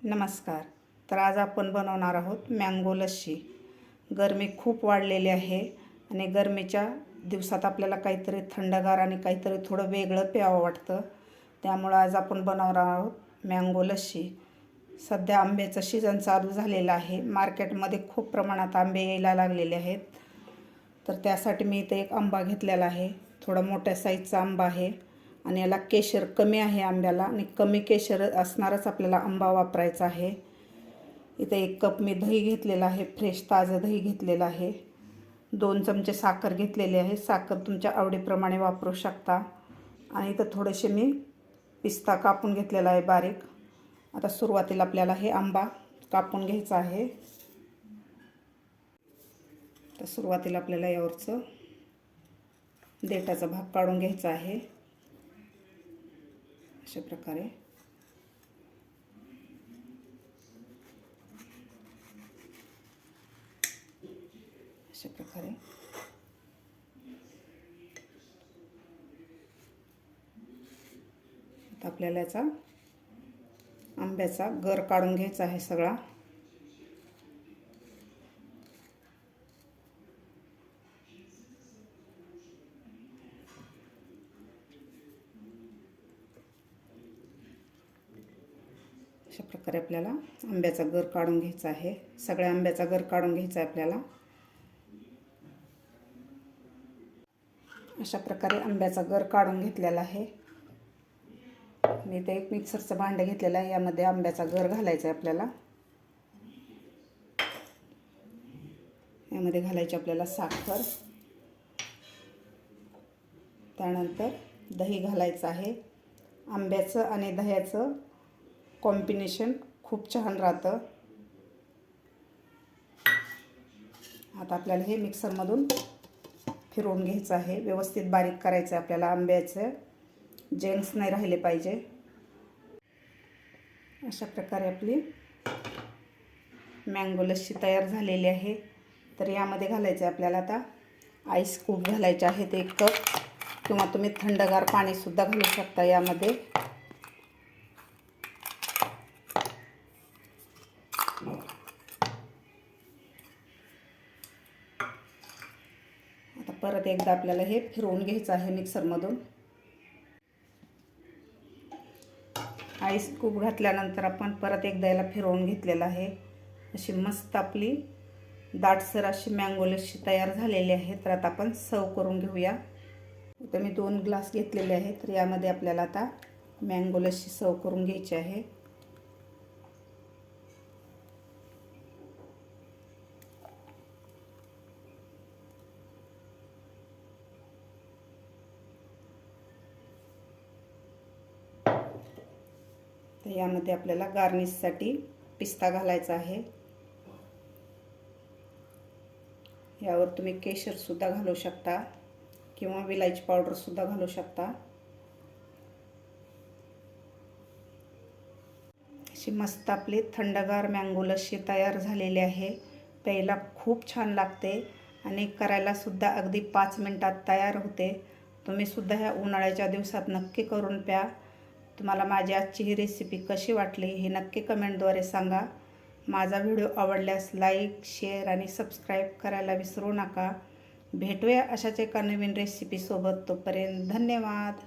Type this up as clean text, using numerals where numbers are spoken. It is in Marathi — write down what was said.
नमस्कार. तर आज आपण बनवणार आहोत मँगो लस्सी. गरमी खूप वाढलेली आहे आणि गरमीच्या दिवसात आपल्याला काहीतरी थंडगार आणि काहीतरी थोडं वेगळं प्यावं वाटतं. त्यामुळं आज आपण बनवणार आहोत मँगो लस्सी. सध्या आंब्याचं सीजन चालू झालेलं आहे. मार्केटमध्ये खूप प्रमाणात आंबे यायला लागलेले आहेत. तर त्यासाठी मी इथे एक आंबा घेतलेला आहे. थोडा मोठ्या साईजचा आंबा आहे आणि याला केशर कमी आहे आंब्याला आणि कमी केशर असणारच आपल्याला आंबा वापरायचा आहे. इथे 1 कप मी दही घेतलेलं आहे. फ्रेश ताजं दही घेतलेलं आहे. 2 चमचे साखर घेतलेली आहे. साखर तुमच्या आवडीप्रमाणे वापरू शकता. आणि इथं थोडेसे मी पिस्ता कापून घेतलेला आहे बारीक. आता सुरुवातीला आपल्याला हे आंबा कापून घ्यायचा आहे. तर सुरुवातीला आपल्याला यावरचं देठाचा भाग काढून घ्यायचा आहे. अशा प्रकारे आता आपल्याला याचा आंब्याचा गर काढून घ्यायचा आहे सगळा. अशा प्रकारे आपल्याला आंब्याचा गर काढून घ्यायचा आहे. सगळ्या आंब्याचा गर काढून घ्यायचा आहे आपल्याला. अशा प्रकारे आंब्याचा गर काढून घेतलेला आहे. मी इथे एक मिक्सरचं भांडं घेतलेलं आहे. यामध्ये आंब्याचा गर घालायचा आहे आपल्याला. यामध्ये घालायची आपल्याला साखर. त्यानंतर दही घालायचं आहे. आंब्याचं आणि दह्याचं कॉम्बिनेशन खूप छान राहतं. आता आपल्याला हे मिक्सरमधून फिरवून घ्यायचं आहे. व्यवस्थित बारीक करायचं आहे आपल्याला. आंब्याचे जेम्स नाही राहिले पाहिजे. अशा प्रकारे आपली मँगो लस्सी तयार झालेली आहे. तर यामध्ये घालायचं आहे आपल्याला आता आईस क्यूब घालायचे आहेत 1 कप, किंवा तुम्ही थंडगार पाणीसुद्धा घालू शकता यामध्ये. आता परत एकदा आपल्याला हे फिरवून घ्यायचं आहे मिक्सरमधून. आईस क्यूब घातल्यानंतर आपण परत एकदा याला फिरवून घेतलेलं आहे. अशी मस्त आपली दाटसर अशी मँगो लस्सी तयार झालेली आहे. तर आता आपण सर्व करून घेऊया. इथं मी 2 ग्लास घेतलेले आहेत. तर यामध्ये आपल्याला आता मँगो लस्सी सर्व करून घ्यायची आहे. तर यामध्ये आपल्याला गार्निशसाठी पिस्ता घालायचा आहे. यावर तुम्ही केशरसुद्धा घालू शकता किंवा विलायची पावडरसुद्धा घालू शकता. अशी मस्त आपली थंडगार मँगो लस्सी तयार झालेली आहे. प्यायला खूप छान लागते आणि करायलासुद्धा अगदी 5 मिनिटात तयार होते. तुम्हीसुद्धा ह्या उन्हाळ्याच्या दिवसात नक्की करून प्या. तुम्हाला माझी आजची ही रेसिपी कशी वाटली हे नक्की कमेंटद्वारे सांगा. माझा व्हिडिओ आवडल्यास लाईक, शेअर आणि सबस्क्राईब करायला विसरू नका. भेटूया अशाच एका नवीन रेसिपीसोबत. तोपर्यंत धन्यवाद.